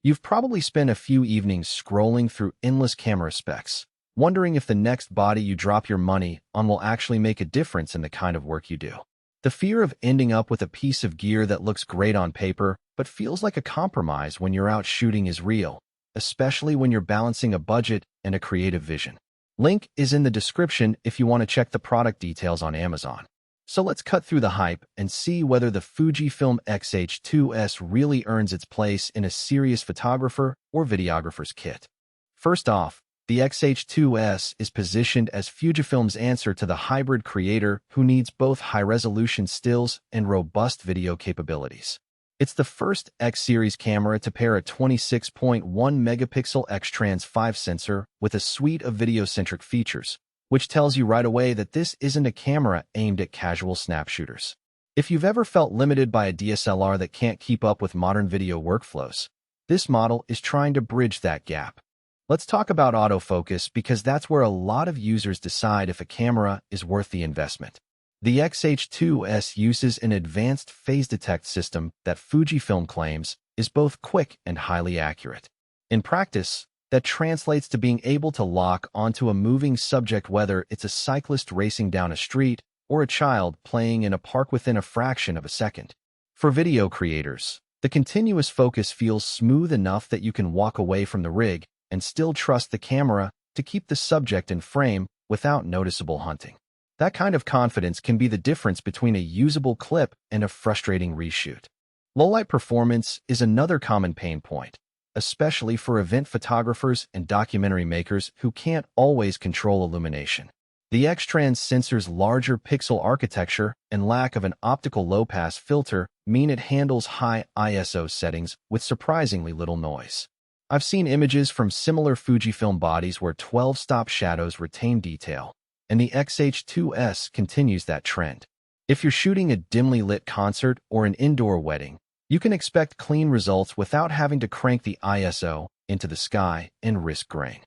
You've probably spent a few evenings scrolling through endless camera specs, wondering if the next body you drop your money on will actually make a difference in the kind of work you do. The fear of ending up with a piece of gear that looks great on paper but feels like a compromise when you're out shooting is real, especially when you're balancing a budget and a creative vision. Link is in the description if you want to check the product details on Amazon. So let's cut through the hype and see whether the Fujifilm H2S really earns its place in a serious photographer or videographer's kit. First off, the H2S is positioned as Fujifilm's answer to the hybrid creator who needs both high-resolution stills and robust video capabilities. It's the first X-series camera to pair a 26.1-megapixel X-Trans 5 sensor with a suite of video-centric features, which tells you right away that this isn't a camera aimed at casual snap shooters. If you've ever felt limited by a DSLR that can't keep up with modern video workflows, this model is trying to bridge that gap. Let's talk about autofocus because that's where a lot of users decide if a camera is worth the investment. The H2S uses an advanced phase detect system that Fujifilm claims is both quick and highly accurate. In practice, that translates to being able to lock onto a moving subject whether it's a cyclist racing down a street or a child playing in a park within a fraction of a second. For video creators, the continuous focus feels smooth enough that you can walk away from the rig and still trust the camera to keep the subject in frame without noticeable hunting. That kind of confidence can be the difference between a usable clip and a frustrating reshoot. Low-light performance is another common pain point, especially for event photographers and documentary makers who can't always control illumination. The X-Trans sensor's larger pixel architecture and lack of an optical low-pass filter mean it handles high ISO settings with surprisingly little noise. I've seen images from similar Fujifilm bodies where 12-stop shadows retain detail, and the H2S continues that trend. If you're shooting a dimly lit concert or an indoor wedding, you can expect clean results without having to crank the ISO into the sky and risk grain.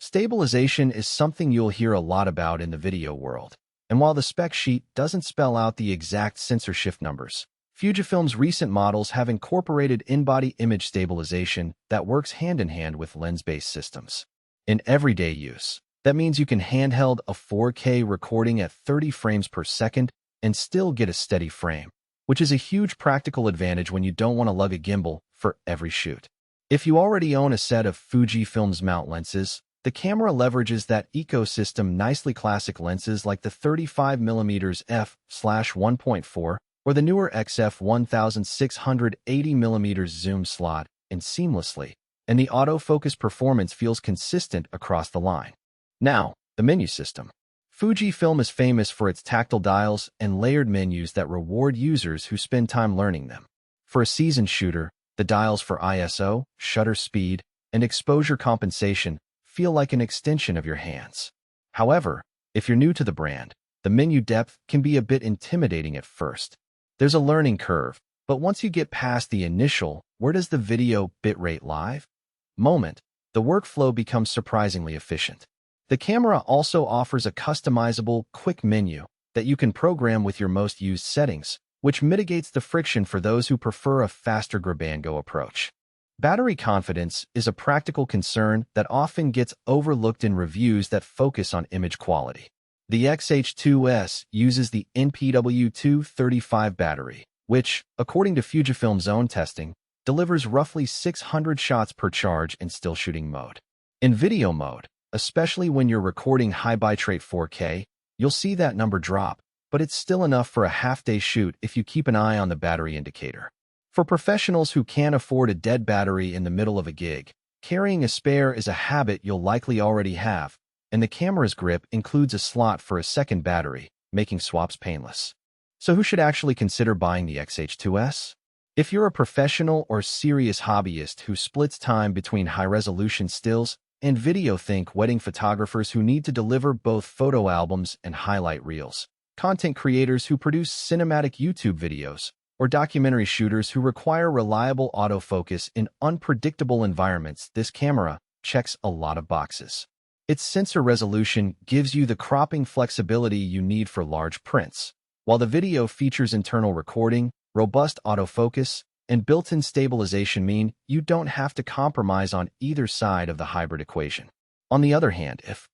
Stabilization is something you'll hear a lot about in the video world, and while the spec sheet doesn't spell out the exact sensor shift numbers, Fujifilm's recent models have incorporated in-body image stabilization that works hand-in-hand with lens-based systems. In everyday use, that means you can handheld a 4K recording at 30 frames per second and still get a steady frame, which is a huge practical advantage when you don't want to lug a gimbal for every shoot. If you already own a set of Fujifilm's mount lenses, the camera leverages that ecosystem nicely. Classic lenses like the 35mm f/1.4 or the newer XF 1680mm zoom slot in seamlessly, and the autofocus performance feels consistent across the line. Now, the menu system. Fujifilm is famous for its tactile dials and layered menus that reward users who spend time learning them. For a seasoned shooter, the dials for ISO, shutter speed, and exposure compensation feel like an extension of your hands. However, if you're new to the brand, the menu depth can be a bit intimidating at first. There's a learning curve, but once you get past the initial "where does the video bitrate live" moment, the workflow becomes surprisingly efficient. The camera also offers a customizable, quick menu that you can program with your most used settings, which mitigates the friction for those who prefer a faster grab-and-go approach. Battery confidence is a practical concern that often gets overlooked in reviews that focus on image quality. The H2S uses the NPW235 battery, which, according to Fujifilm's own testing, delivers roughly 600 shots per charge in still shooting mode. In video mode, especially when you're recording high bitrate 4K, you'll see that number drop, but it's still enough for a half-day shoot if you keep an eye on the battery indicator. For professionals who can't afford a dead battery in the middle of a gig, carrying a spare is a habit you'll likely already have, and the camera's grip includes a slot for a second battery, making swaps painless. So who should actually consider buying the H2S? If you're a professional or serious hobbyist who splits time between high-resolution stills and video, think wedding photographers who need to deliver both photo albums and highlight reels, content creators who produce cinematic YouTube videos, or documentary shooters who require reliable autofocus in unpredictable environments, this camera checks a lot of boxes. Its sensor resolution gives you the cropping flexibility you need for large prints, while the video features internal recording, robust autofocus, and built-in stabilization mean you don't have to compromise on either side of the hybrid equation. On the other hand, if